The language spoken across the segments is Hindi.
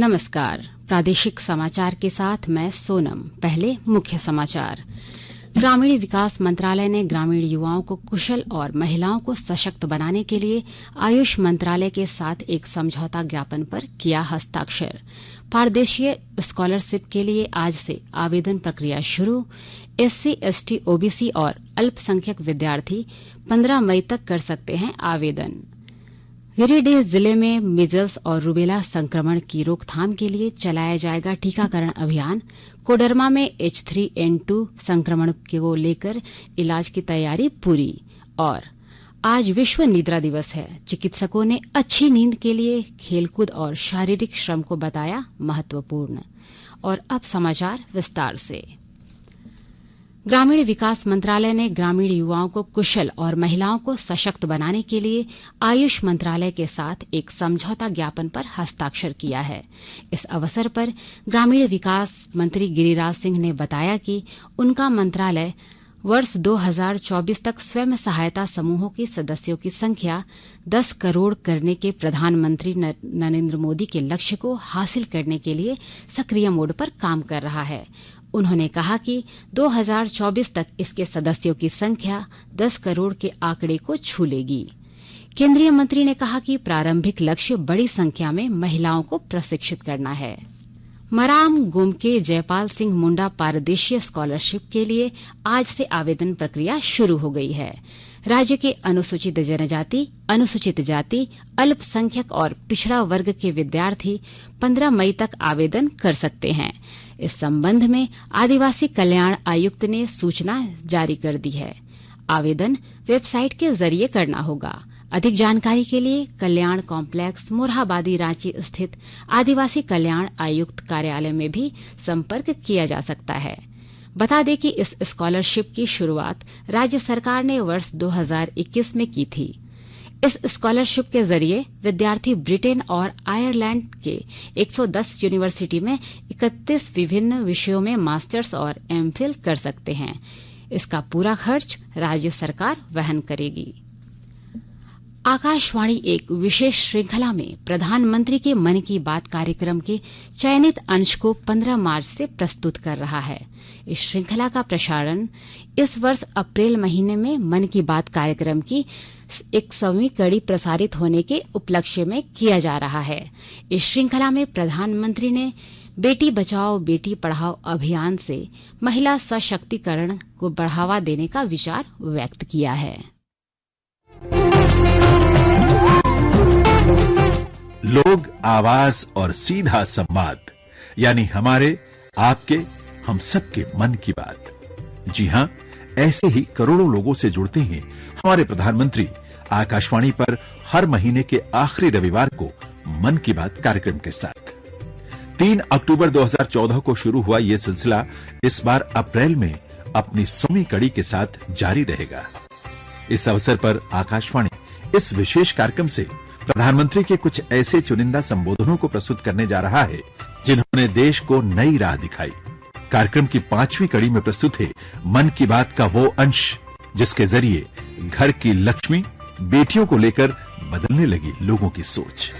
नमस्कार। प्रादेशिक समाचार के साथ मैं सोनम। पहले मुख्य समाचार। ग्रामीण विकास मंत्रालय ने ग्रामीण युवाओं को कुशल और महिलाओं को सशक्त बनाने के लिए आयुष मंत्रालय के साथ एक समझौता ज्ञापन पर किया हस्ताक्षर। पारदेशीय स्कॉलरशिप के लिए आज से आवेदन प्रक्रिया शुरू। SC, ST, OBC और अल्पसंख्यक विद्यार्थी 15 मई तक कर सकते हैं आवेदन। गिरिडीह जिले में मीजल्स और रूबेला संक्रमण की रोकथाम के लिए चलाया जाएगा टीकाकरण अभियान। कोडरमा में H3N2 संक्रमण को लेकर इलाज की तैयारी पूरी। और आज विश्व निद्रा दिवस है। चिकित्सकों ने अच्छी नींद के लिए खेलकूद और शारीरिक श्रम को बताया महत्वपूर्ण। और अब समाचार विस्तार से। ग्रामीण विकास मंत्रालय ने ग्रामीण युवाओं को कुशल और महिलाओं को सशक्त बनाने के लिए आयुष मंत्रालय के साथ एक समझौता ज्ञापन पर हस्ताक्षर किया है। इस अवसर पर ग्रामीण विकास मंत्री गिरिराज सिंह ने बताया कि उनका मंत्रालय वर्ष 2024 तक स्वयं सहायता समूहों के सदस्यों की संख्या 10 करोड़ करने के प्रधानमंत्री नरेंद्र मोदी के लक्ष्य को हासिल करने के लिए सक्रिय मोड पर काम कर रहा है। उन्होंने कहा कि 2024 तक इसके सदस्यों की संख्या 10 करोड़ के आंकड़े को छू लेगी। केंद्रीय मंत्री ने कहा कि प्रारंभिक लक्ष्य बड़ी संख्या में महिलाओं को प्रशिक्षित करना है। मराम गोमके जयपाल सिंह मुंडा पारदेशीय स्कॉलरशिप के लिए आज से आवेदन प्रक्रिया शुरू हो गई है। राज्य के अनुसूचित जनजाति, अनुसूचित जाति, अल्पसंख्यक और पिछड़ा वर्ग के विद्यार्थी 15 मई तक आवेदन कर सकते हैं। इस संबंध में आदिवासी कल्याण आयुक्त ने सूचना जारी कर दी है। आवेदन वेबसाइट के जरिए करना होगा। अधिक जानकारी के लिए कल्याण कॉम्प्लेक्स मोरहाबादी रांची स्थित आदिवासी कल्याण आयुक्त कार्यालय में भी संपर्क किया जा सकता है। बता दें कि इस स्कॉलरशिप की शुरुआत राज्य सरकार ने वर्ष 2021 में की थी। इस स्कॉलरशिप के जरिए विद्यार्थी ब्रिटेन और आयरलैंड के 110 यूनिवर्सिटी में 31 विभिन्न विषयों में मास्टर्स और MPhil कर सकते हैं। इसका पूरा खर्च राज्य सरकार वहन करेगी। आकाशवाणी एक विशेष श्रृंखला में प्रधानमंत्री के मन की बात कार्यक्रम के चयनित अंश को 15 मार्च से प्रस्तुत कर रहा है। इस श्रृंखला का प्रसारण इस वर्ष अप्रैल महीने में मन की बात कार्यक्रम की 100वीं कड़ी प्रसारित होने के उपलक्ष्य में किया जा रहा है। इस श्रृंखला में प्रधानमंत्री ने बेटी बचाओ बेटी पढ़ाओ अभियान से महिला सशक्तिकरण को बढ़ावा देने का विचार व्यक्त किया है। लोग, आवाज और सीधा संवाद, यानी हमारे, आपके, हम सबके मन की बात। जी हां, ऐसे ही करोड़ों लोगों से जुड़ते हैं हमारे प्रधानमंत्री आकाशवाणी पर हर महीने के आखिरी रविवार को मन की बात कार्यक्रम के साथ। 3 अक्टूबर 2014 को शुरू हुआ ये सिलसिला इस बार अप्रैल में अपनी 100वीं कड़ी के साथ जारी रहेगा। इस अवसर पर आकाशवाणी इस विशेष कार्यक्रम से प्रधानमंत्री के कुछ ऐसे चुनिंदा संबोधनों को प्रस्तुत करने जा रहा है जिन्होंने देश को नई राह दिखाई। कार्यक्रम की 5वीं कड़ी में प्रस्तुत है मन की बात का वो अंश जिसके जरिए घर की लक्ष्मी बेटियों को लेकर बदलने लगी लोगों की सोच।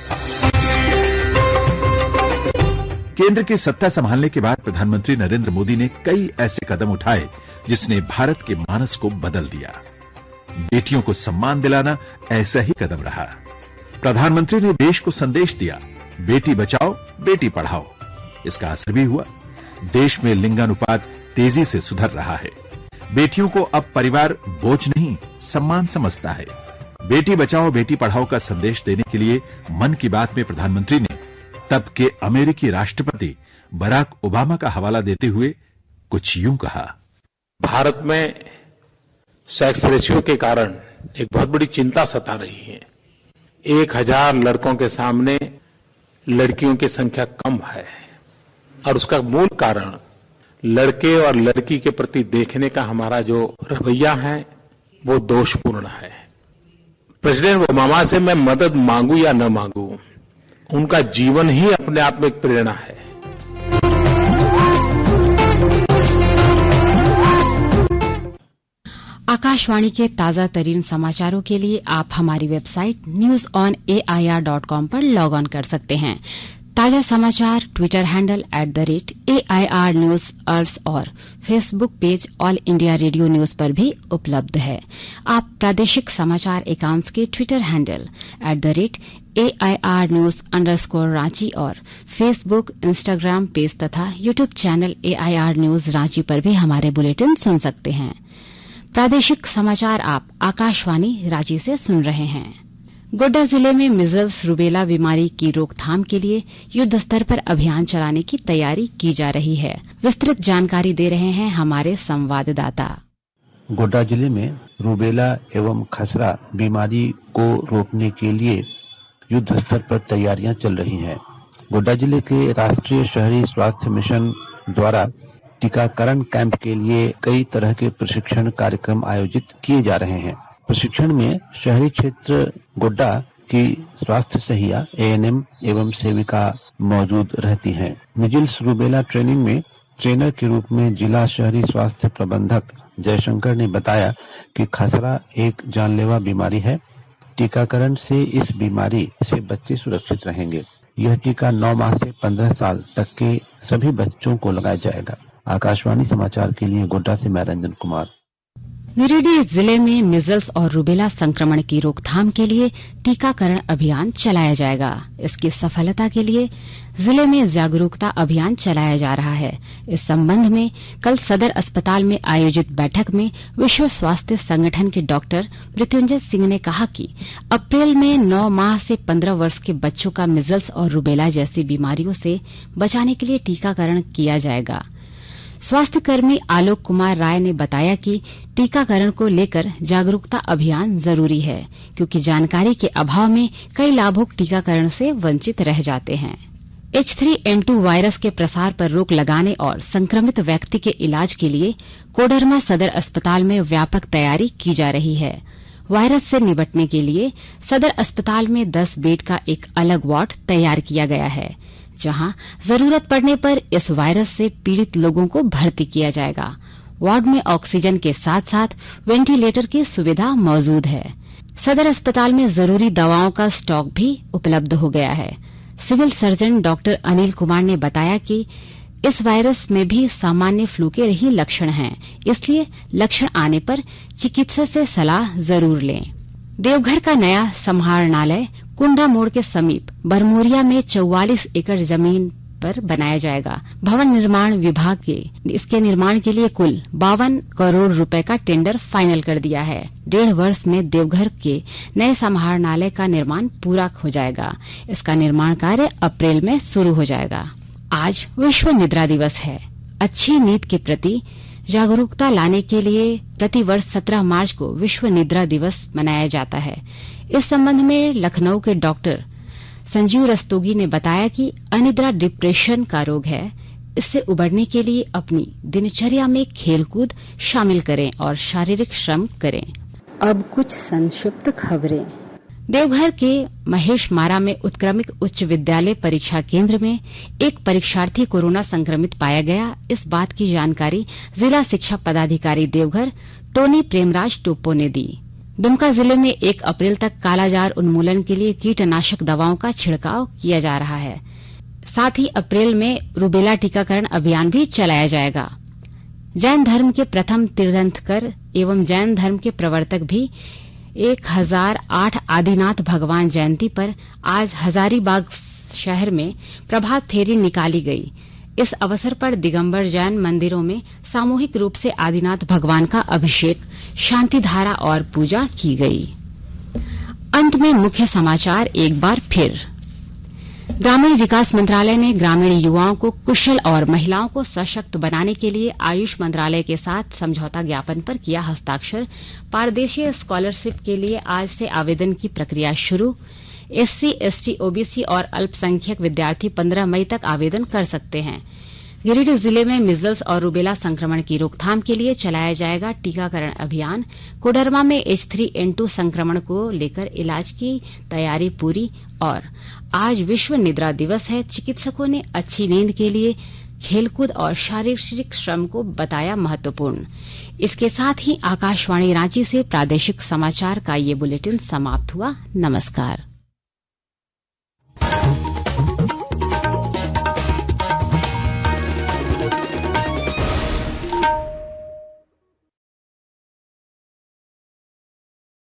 केंद्र की सत्ता संभालने के बाद प्रधानमंत्री नरेंद्र मोदी ने कई ऐसे कदम उठाए जिसने भारत के मानस को बदल दिया। बेटियों को सम्मान दिलाना ऐसा ही कदम रहा। प्रधानमंत्री ने देश को संदेश दिया, बेटी बचाओ बेटी पढ़ाओ। इसका असर भी हुआ। देश में लिंगानुपात तेजी से सुधर रहा है। बेटियों को अब परिवार बोझ नहीं, सम्मान समझता है। बेटी बचाओ बेटी पढ़ाओ का संदेश देने के लिए मन की बात में प्रधानमंत्री ने तब के अमेरिकी राष्ट्रपति बराक ओबामा का हवाला देते हुए कुछ यूं कहा। भारत में सेक्स रेशियो के कारण एक बहुत बड़ी चिंता सता रही है। 1000 लड़कों के सामने लड़कियों की संख्या कम है और उसका मूल कारण लड़के और लड़की के प्रति देखने का हमारा जो रवैया है वो दोषपूर्ण है। प्रेसिडेंट ओबामा से मैं मदद मांगू या न मांगू, उनका जीवन ही अपने आप में एक प्रेरणा है। आकाशवाणी के ताजा तरीन समाचारों के लिए आप हमारी वेबसाइट newsonair.com पर लॉग ऑन कर सकते हैं। ताजा समाचार ट्विटर हैंडल @AIR News और Facebook page all India radio news पर भी उपलब्ध है। आप प्रादेशिक समाचार एकांश के ट्विटर हैंडल @AIR News_Ranchi और फेसबुक, इंस्टाग्राम पेज तथा YouTube channel AIR News Ranchi पर भी हमारे बुलेटिन सुन सकते हैं। प्रादेशिक समाचार आप आकाशवाणी रांची से सुन रहे हैं। गोड्डा जिले में मीजल्स रूबेला बीमारी की रोकथाम के लिए युद्ध स्तर पर अभियान चलाने की तैयारी की जा रही है। विस्तृत जानकारी दे रहे हैं हमारे संवाददाता। गोड्डा जिले में रूबेला एवं खसरा बीमारी को रोकने के लिए युद्ध स्तर पर तैयारियां चल रही हैं। गोड्डा जिले के राष्ट्रीय शहरी स्वास्थ्य मिशन द्वारा टीकाकरण कैंप के लिए कई तरह के प्रशिक्षण कार्यक्रम आयोजित किए जा रहे हैं। प्रशिक्षण में शहरी क्षेत्र गोड्डा की स्वास्थ्य सहिया ANM एवं सेविका मौजूद रहती हैं। मीजल्स रूबेला ट्रेनिंग में ट्रेनर के रूप में जिला शहरी स्वास्थ्य प्रबंधक जयशंकर ने बताया कि खसरा एक जानलेवा बीमारी है। टीकाकरण से इस बीमारी से बच्चे सुरक्षित रहेंगे। यह टीका 9 माह से 15 साल तक के सभी बच्चों को लगाया जाएगा। आकाशवाणी समाचार के लिए गोड्डा से मैं रंजन कुमार। गिरिडीह जिले में मीजल्स और रूबेला संक्रमण की रोकथाम के लिए टीकाकरण अभियान चलाया जाएगा। इसकी सफलता के लिए जिले में जागरूकता अभियान चलाया जा रहा है। इस संबंध में कल सदर अस्पताल में आयोजित बैठक में विश्व स्वास्थ्य संगठन के डॉक्टर मृत्युंजय सिंह ने कहा कि अप्रैल में 9 माह से 15 वर्ष के बच्चों का मीजल्स और रूबेला जैसी बीमारियों से बचाने के लिए टीकाकरण किया जाएगा। स्वास्थ्य कर्मी आलोक कुमार राय ने बताया कि टीकाकरण को लेकर जागरूकता अभियान जरूरी है, क्योंकि जानकारी के अभाव में कई लाभुक टीकाकरण से वंचित रह जाते हैं। H3N2 वायरस के प्रसार पर रोक लगाने और संक्रमित व्यक्ति के इलाज के लिए कोडरमा सदर अस्पताल में व्यापक तैयारी की जा रही है। वायरस से निपटने के लिए सदर अस्पताल में 10 बेड का एक अलग वार्ड तैयार किया गया है, जहां जरूरत पड़ने पर इस वायरस से पीड़ित लोगों को भर्ती किया जाएगा। वार्ड में ऑक्सीजन के साथ साथ वेंटिलेटर की सुविधा मौजूद है। सदर अस्पताल में जरूरी दवाओं का स्टॉक भी उपलब्ध हो गया है। Civil surgeon doctor Anil Kumar ने बताया कि इस वायरस में भी सामान्य फ्लू के ही लक्षण हैं, इसलिए लक्षण आने पर चिकित्सक से सलाह जरूर लें। देवघर का नया समाहरणालय कुंडा मोड़ के समीप बरमोरिया में 44 एकड़ जमीन पर बनाया जाएगा। भवन निर्माण विभाग के इसके निर्माण के लिए कुल 52 करोड़ रुपए का टेंडर फाइनल कर दिया है। 1.5 वर्ष में देवघर के नए समाहरणालय का निर्माण पूरा हो जाएगा। इसका निर्माण कार्य अप्रैल में शुरू हो जाएगा। आज विश्व निद्रा दिवस है। अच्छी नींद के प्रति जागरूकता लाने के लिए प्रतिवर्ष 17 मार्च को विश्व निद्रा दिवस मनाया जाता है। इस संबंध में लखनऊ के डॉक्टर संजीव रस्तोगी ने बताया कि अनिद्रा डिप्रेशन का रोग है। इससे उबरने के लिए अपनी दिनचर्या में खेलकूद शामिल करें और शारीरिक श्रम करें। अब कुछ संक्षिप्त खबरें। देवघर के महेश मारा में उत्क्रमिक उच्च विद्यालय परीक्षा केंद्र में एक परीक्षार्थी कोरोना संक्रमित पाया गया। इस बात की जानकारी जिला शिक्षा पदाधिकारी देवघर टोनी प्रेमराज टोप्पो ने दी। दुमका जिले में 1 अप्रैल तक कालाजार उन्मूलन के लिए कीटनाशक दवाओं का छिड़काव किया जा रहा है। साथ ही अप्रैल में रूबेला टीकाकरण अभियान भी चलाया जाएगा। जैन धर्म के प्रथम तीर्थंकर एवं जैन धर्म के प्रवर्तक भी 1008 आदिनाथ भगवान जयंती पर आज हजारीबाग शहर में प्रभात फेरी निकाली गई। इस अवसर पर दिगंबर जैन मंदिरों में सामूहिक रूप से आदिनाथ भगवान का अभिषेक, शांति धारा और पूजा की गई। अंत में मुख्य समाचार एक बार फिर। ग्रामीण विकास मंत्रालय ने ग्रामीण युवाओं को कुशल और महिलाओं को सशक्त बनाने के लिए आयुष मंत्रालय के साथ समझौता ज्ञापन पर किया हस्ताक्षर। पारदेशीय स्कॉलरशिप के लिए आज से आवेदन की प्रक्रिया शुरू। SC, ST, OBC और अल्पसंख्यक विद्यार्थी 15 मई तक आवेदन कर सकते हैं। गिरिडीह जिले में मीजल्स और रूबेला संक्रमण की रोकथाम के लिए चलाया जाएगा टीकाकरण अभियान। कोडरमा में H3N2 संक्रमण को लेकर इलाज की तैयारी पूरी। और आज विश्व निद्रा दिवस है। चिकित्सकों ने अच्छी नींद के लिए खेलकूद और शारीरिक श्रम को बताया महत्वपूर्ण। इसके साथ ही आकाशवाणी रांची से प्रादेशिक समाचार का ये बुलेटिन समाप्त हुआ। नमस्कार।